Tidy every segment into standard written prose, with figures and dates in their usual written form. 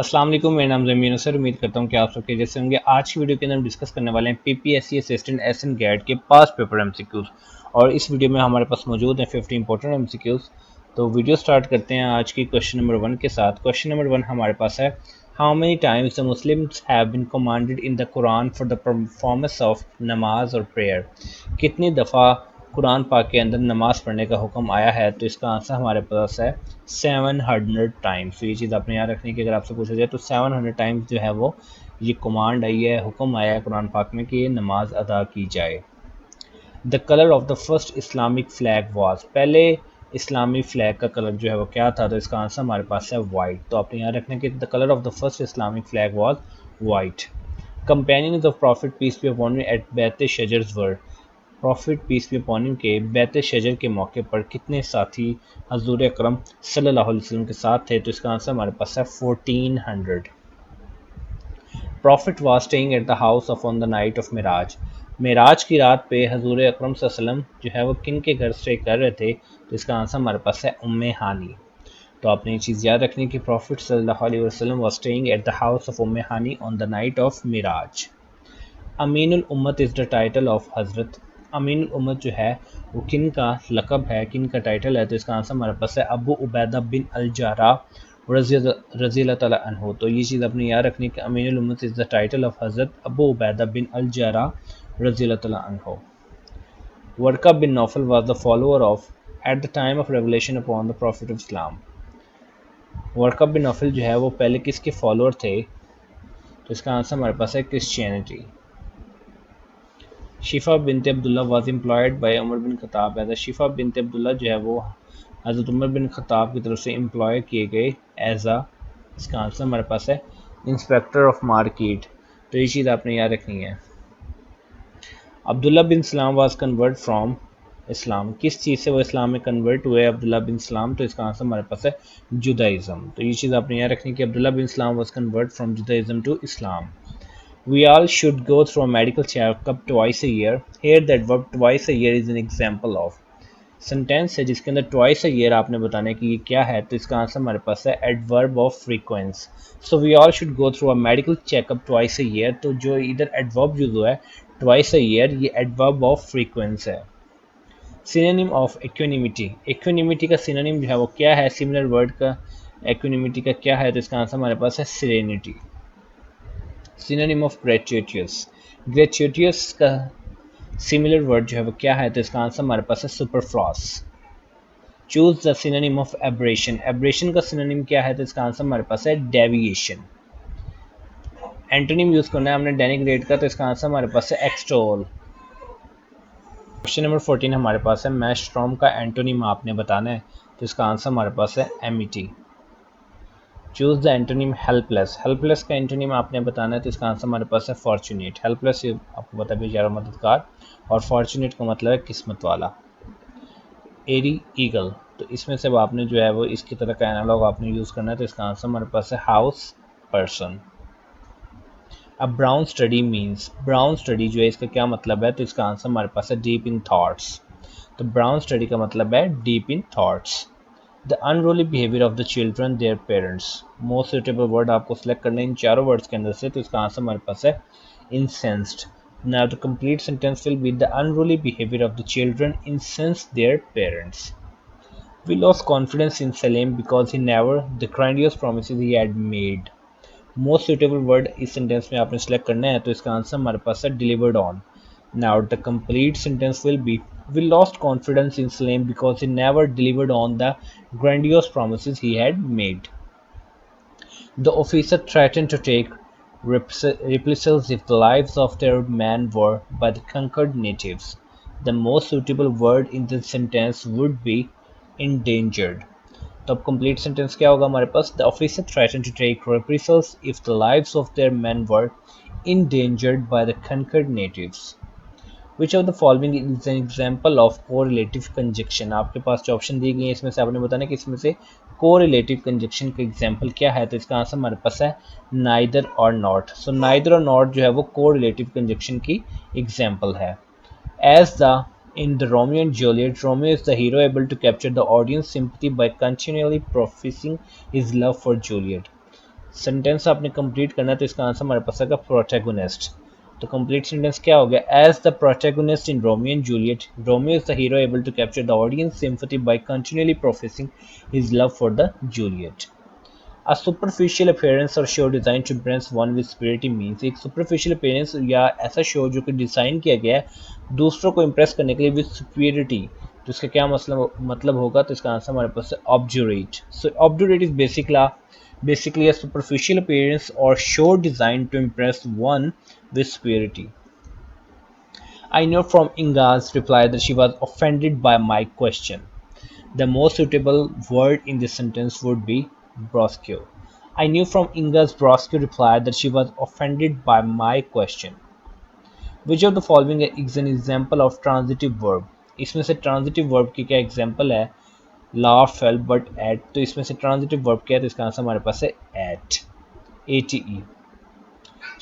अस्सलाम वालेकुम, मेरा नाम ज़मीन सर। उम्मीद करता हूँ कि आप सबके जैसे होंगे। आज की वीडियो के अंदर हम डिस्कस करने वाले हैं पीपीएससी असिस्टेंट एसएन गैट के पास पेपर एमसीक्यूज। और इस वीडियो में हमारे पास मौजूद हैं 50 इंपॉर्टेंट एमसीक्यूज। तो वीडियो स्टार्ट करते हैं आज की क्वेश्चन नंबर 1 के साथ। क्वेश्चन नंबर 1 हमारे पास है, how many times the Muslims have been commanded in the Quran for the performance of namaz और प्रेयर। कितनी दफ़ा कुरान पाक के अंदर नमाज पढ़ने का हुक्म आया है? तो इसका आंसर हमारे पास है 700 टाइम्स। तो ये चीज़ आपने याद रखनी है कि अगर आपसे पूछा जाए तो 700 टाइम्स जो है वो ये कमांड आई है, हुक्म आया है कुरान पाक में कि ये नमाज अदा की जाए। The colour of the first Islamic flag was, पहले इस्लामी फ्लैग का कलर जो है वो क्या था? तो इसका आंसर हमारे पास है वाइट। तो आपने याद रखना है कि the colour of the first Islamic flag was white. Companions of prophet peace be upon him at बैत शजर्स were, prophet peace be upon him के बैत शजर के मौके पर कितने साथी हजूर अकरम सल्लल्लाहु अलैहि वसल्लम के साथ थे? तो इसका आंसर हमारे पास है 1400। Prophet was staying at the house of on the night of Miraj, Miraj की रात पे हजूर अकरम सल्लल्लाहु अलैहि वसल्लम जो है वो किन के घर स्टे कर रहे थे? तो इसका आंसर हमारे पास है उम्मे हानी। तो आपने ये चीज़ याद रखनी कि प्रॉफिट सल्लल्लाहु अलैहि वसल्लम was staying at the house of Umme Hani on the night of Miraj. Aminul Ummat is the title of हज़रत, अमीनुल उम्मत जो है वो किन का लक़ब है, किन का टाइटल है? तो इसका आंसर हमारे पास है अबू उबैदा बिन अल जर्राह रज़ी अल्लाह तआला अन्हु। तो ये चीज़ अपनी याद रखनी कि Aminul Ummat is the title of हज़रत अबू उबैदा बिन अल जर्राह रज़ी अल्लाह तआला अन्हु। Waraqa bin Nawfal was the follower of at the time of revelation upon the prophet of Islam, Waraqa bin Nawfal जो है वो पहले किसके फॉलोअर थे? तो इसका आंसर हमारे पास है Christianity. Shifa bint Abdullah was employed by Umar bin Khattab as, Shifa bint Abdullah जो है वो हज़रत उमर बिन खत्ताब की तरफ से एम्प्लॉय किए गए एज आ, इसका आंसर हमारे पास है इंस्पेक्टर ऑफ मार्केट। तो ये चीज़ आपने याद रखनी है। Abdullah bin Salam was converted from Islam, किस चीज़ से वो इस्लाम में कन्वर्ट हुए अब्दुल्ला बिन सलाम? तो इसका आंसर हमारे पास है जुदाइज़म। तो ये चीज़ आपने याद रखनी कि Abdullah bin Salam was converted from Judaism to Islam. We all should go through a medical checkup twice a year. Here the adverb twice a year is an example of, sentence है जिसके अंदर twice a year आपने बताना है कि ये क्या है। तो इसका आंसर हमारे पास है adverb of frequency. So we all should go through a medical checkup twice a year. तो जो इधर एडवर्ब यूज हुआ है ट्वाइस अ ईयर, ये एडवर्ब ऑफ फ्रीक्वेंस है। सिनोनिम ऑफ इक्विनिमिटी, इक्विनिमिटी का सिनोनिम जो है वो क्या है? सिमिलर वर्ड का इक्विनिमिटी का क्या है? तो इसका आंसर हमारे पास है सेरेनिटी। सिनोनिम ऑफ ग्रेचुइटियस, ग्रेचुइटियस का सिमिलर वर्ड जो है वो क्या है? तो इसका आंसर हमारे पास है superfluous. Choose the synonym of abrasion, abrasion का सिनोनिम क्या है? तो इसका आंसर हमारे पास है डेविएशन। एंटोनिम यूज करना है हमने डेनिग्रेट का, तो इसका आंसर हमारे पास है एक्सटोल। क्वेश्चन नंबर 14 हमारे पास है, मैस्ट्रॉम का एंटोनिम आपने बताना है। तो इसका आंसर हमारे पास है Amity. Choose the antonym helpless, helpless का एंटोनिम आपने बताना है। तो इसका आंसर हमारे पास है फॉर्चुनेट। हेल्पलेस आपको पता है बेचारा मददगार, और फॉर्चुनेट का मतलब है किस्मत वाला। एरी ईगल, तो इसमें से आपने जो है वो इसकी तरह का एनालॉग आपने यूज़ करना है। तो इसका आंसर हमारे पास है हाउस पर्सन। अब brown study means, brown study जो है इसका क्या मतलब है? तो इसका आंसर हमारे पास है डीप इन थॉट्स। तो ब्राउन स्टडी का मतलब है deep in thoughts. The unruly behaviour of the children their parents, most suitable word आपको सिलेक्ट करना है इन चारों वर्ड्स के अंदर से। तो इसका आंसर हमारे पास है incensed. Now the complete sentence will be the unruly behaviour of the children incensed their parents. We lost confidence in Salim because he never the grandiose promises he had made. Most suitable word इस sentence में आपने select करना है। तो इसका answer हमारे पास है delivered on. Now the complete sentence will B, we lost confidence in Salim because he never delivered on the grandiose promises he had made. The officer threatened to take reprisals if the lives of their men were by the conquered natives. The most suitable word in this sentence would be endangered. तो अब complete sentence क्या होगा हमारे पास? The officer threaten to take reprisals if the lives of their men were endangered by the conquered natives. Which of the following is an example of correlative conjunction? आपके पास जो option दी गई है इसमें से आपने बताना कि इसमें से correlative conjunction का एग्जाम्पल क्या है। तो इसका आंसर हमारे पास है neither और not. So neither और not जो है वो correlative conjunction की एग्जाम्पल है। As the in the Romeo and Juliet, Romeo is the hero able to capture the audience sympathy by continually professing his love for Juliet. Sentence आपने complete करना है तो इसका आंसर हमारे पास आएगा प्रोटैगोनिस्ट। तो कंप्लीट सेंटेंस क्या हो गया? As the protagonist in Romeo and Juliet, Romeo is the hero able to capture the audience sympathy by continuously professing his love for the Juliet. A superficial appearance or show designed to impress one with superiority means, एक superficial appearance या ऐसा show जो कि design किया गया है दूसरों को इम्प्रेस करने के लिए with superiority, तो इसका क्या मतलब होगा? तो इसका आंसर हमारे पास है obdurate. So obdurate is basically a superficial appearance or show designed to impress one with superiority. I know from Inga's reply that she was offended by my question. The most suitable word in this sentence would be brusque. I knew from Inga's brusque reply that she was offended by my question. Which of the following is an example of transitive verb? इसमें से transitive verb की क्या example है? Laugh, fell, but at. तो इसमें से transitive verb क्या है? तो इसका आंसर हमारे पास है at. ate.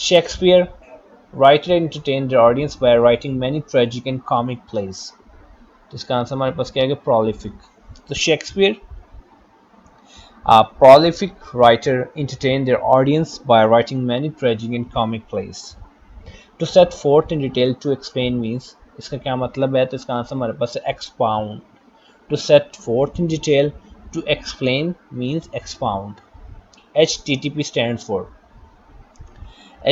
Shakespeare, writer entertained the audience by writing many tragic and comic plays. तो इसका आंसर हमारे पास क्या है? prolific. तो Shakespeare, a prolific writer, entertained their audience by writing many tragic and comic plays. To set forth in detail, to explain means, इसका क्या मतलब है? तो इसका आंसर हमारे पास है expound. To set forth in detail, to explain means expound. HTTP stands for,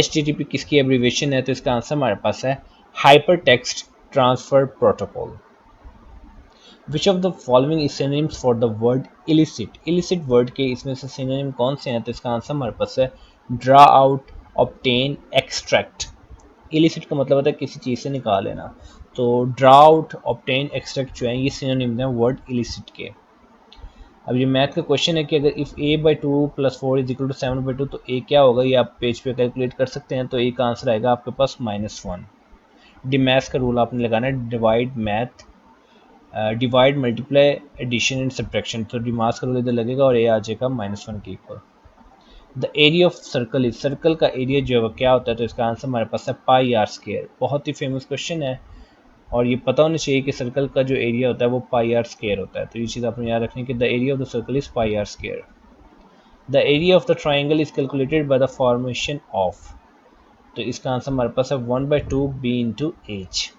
HTTP किसकी एब्रीवेशन है? तो इसका आंसर हमारे पास है Hypertext Transfer Protocol. Which of the following is synonyms for the word illicit? Illicit word के इसमें से synonym कौन से हैं? तो इसका आंसर हमारे पास है draw out, obtain, extract. Illicit का मतलब होता है किसी चीज़ से निकाल लेना, तो draw out, obtain, extract जो है ये synonym हैं word illicit के। अब ये मैथ का क्वेश्चन है कि अगर if a by 2 plus 4 is equal to 7 by 2 तो a क्या होगा? ये आप पेज पे कैलकुलेट कर सकते हैं। तो a का आंसर आएगा आपके पास -1। डिमैथ का रूल आपने लगाना है, divide multiply addition and subtraction. तो डिमास का रूल इधर लगेगा और ये आ जाएगा -1 के equal. The area of circle is, circle का एरिया जो है वो क्या होता है? तो इसका आंसर हमारे पास है पाई आर स्क्वायर। बहुत ही फेमस क्वेश्चन है और ये पता होना चाहिए कि सर्कल का जो एरिया होता है वो पाई आर स्क्वायर होता है। तो ये चीज़ आपने याद रखनी कि the area of the circle is pi r square. The area of the triangle is calculated by the formation of, तो इसका आंसर हमारे पास है 1/2 b into h.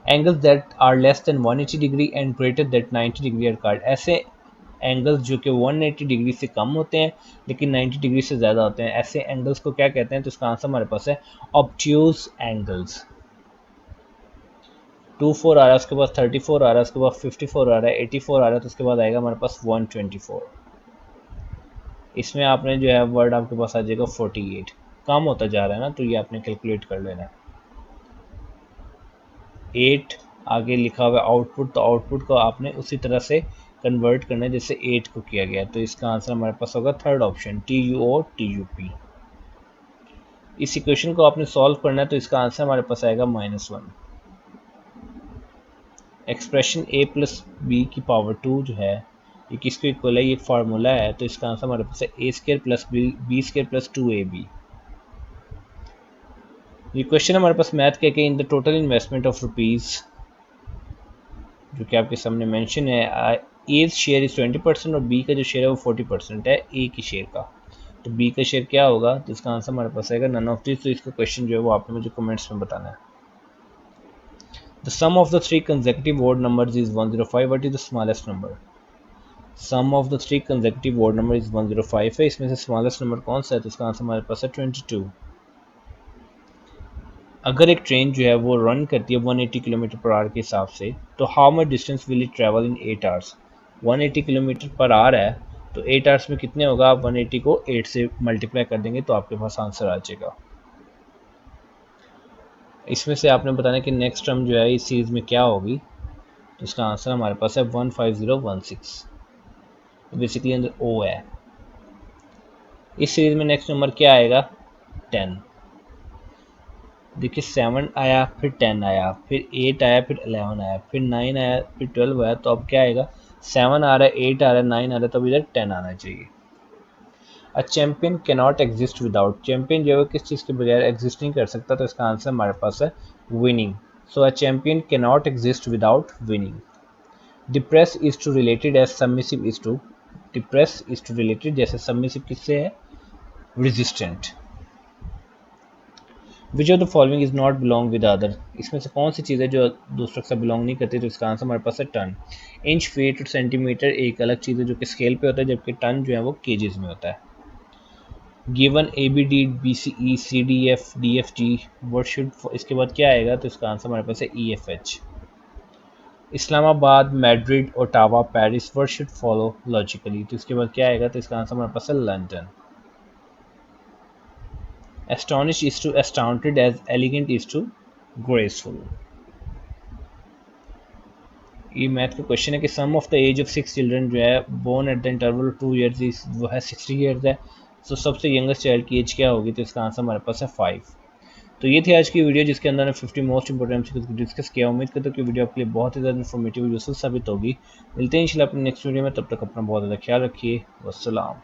Angles that are less than 180 degree and greater than 90 degree are called, ऐसे angles जो कि 180 degree से कम होते हैं लेकिन 90 डिग्री से ज़्यादा होते हैं, ऐसे एंगल्स को क्या कहते हैं? तो इसका आंसर हमारे पास है ऑब्ट्यूज एंगल्स। 24 आ रहा है, उसके बाद 34 आ रहा है, उसके बाद 54 आ रहा है, 84 आ रहा है, तो उसके बाद आएगा हमारे पास 124। इसमें आपने जो है वर्ड आपके पास आ जाएगा 48, कम होता जा रहा है ना, तो ये आपने कैलकुलेट कर लेना है। 8 आगे लिखा हुआ है आउटपुट, तो आउटपुट को आपने उसी तरह से कन्वर्ट करना है जैसे 8 को किया गया। तो इसका आंसर हमारे पास होगा थर्ड ऑप्शन TUO TUP। इस इक्वेशन को आपने सॉल्व करना है तो इसका आंसर हमारे पास आएगा -1। एक्सप्रेशन a + b की पावर 2 जो है ये किसको इक्वल है? ये फार्मूला है, तो इसका आंसर हमारे पास है a² + b² + 2ab। ये क्वेश्चन हमारे पास मैथ के in the total investment of rupees जो कि आपके सामने मेंशन है, ए शेयर इज 20% और बी का जो शेयर है वो 40% है ए की शेयर का। तो बी का शेयर क्या होगा? तो इसका आंसर हमारे पास आएगा नन ऑफ दिस। तो इसका क्वेश्चन जो है वो आपने मुझे कमेंट्स में बताना है। The sum of the 3 consecutive odd numbers is 105। What is the smallest number? Sum of the 3 consecutive odd number is 105 है, इसमें से स्मॉलेस्ट नंबर कौन सा है? तो इसका आंसर हमारे पास है 22। अगर एक ट्रेन जो है वो रन करती है 180 किलोमीटर पर आवर के हिसाब से, तो how much distance will it travel in 8 hours? 180 kilometre per hour है तो 8 आवर्स में कितने होगा? आप 180 को 8 से मल्टीप्लाई कर देंगे तो आपके पास आंसर आ जाएगा। इसमें से आपने बताना कि नेक्स्ट टर्म जो है इस सीरीज में क्या होगी, तो इसका आंसर हमारे पास है 15016। बेसिकली अंदर ओ है। इस सीरीज में नेक्स्ट नंबर क्या आएगा? 10। देखिए 7 आया, फिर 10 आया, फिर 8 आया, फिर 11 आया, फिर 9 आया, फिर 12 आया, तो अब क्या आएगा? 7 आ रहा है, 8 आ रहा है, 9 आ रहा है, तो अब इधर 10 आना चाहिए। अ champion can not exist without, champion जो है किस चीज़ के बगैर एग्जिस्ट नहीं कर सकता, तो इसका आंसर हमारे पास है winning. So a champion can not exist without winning. Depress is to related as submissive is to, depress is to related, जैसे सबमिसिव किससे है, resistant. Which of the following is not belong with other, इसमें से कौन सी चीज़ है जो दूसरों से बिलोंग नहीं करती, तो इसका आंसर हमारे पास है टन। इंच, फीट और सेंटीमीटर एक अलग चीज़ है जो कि स्केल पे होता है, जबकि टन जो है वो केजेस में होता है। Given A B D B C E C D F D F G, word should, इसके बाद क्या आएगा, तो इसका आंसर हमारे पास है E F H. Islamabad, Madrid, Ottawa, Paris, word should follow logically, तो इसके बाद क्या आएगा, तो इसका आंसर हमारे पास है London. Astonish is to astounded as elegant is to graceful. ये मैथ का क्वेश्चन है कि sum of the age of 6 children जो है born at the interval 2 years वो है 60 ईयर्स है, तो सबसे यंगेस्ट चाइल्ड की एज क्या होगी, तो इसका आंसर हमारे पास है 5। तो ये थी आज की वीडियो जिसके अंदर ने 50 मोस्ट इंपोर्टेंट को डिस्कस किया। उम्मीद करता हूँ कि वीडियो आपके लिए बहुत ही ज़्यादा इन्फॉर्मेटिव यूजफुल साबित होगी। मिलते हैं इंशाल्लाह अपने नेक्स्ट वीडियो में, तब तक अपना बहुत ज़्यादा ख्याल रखिए। वस्सलाम।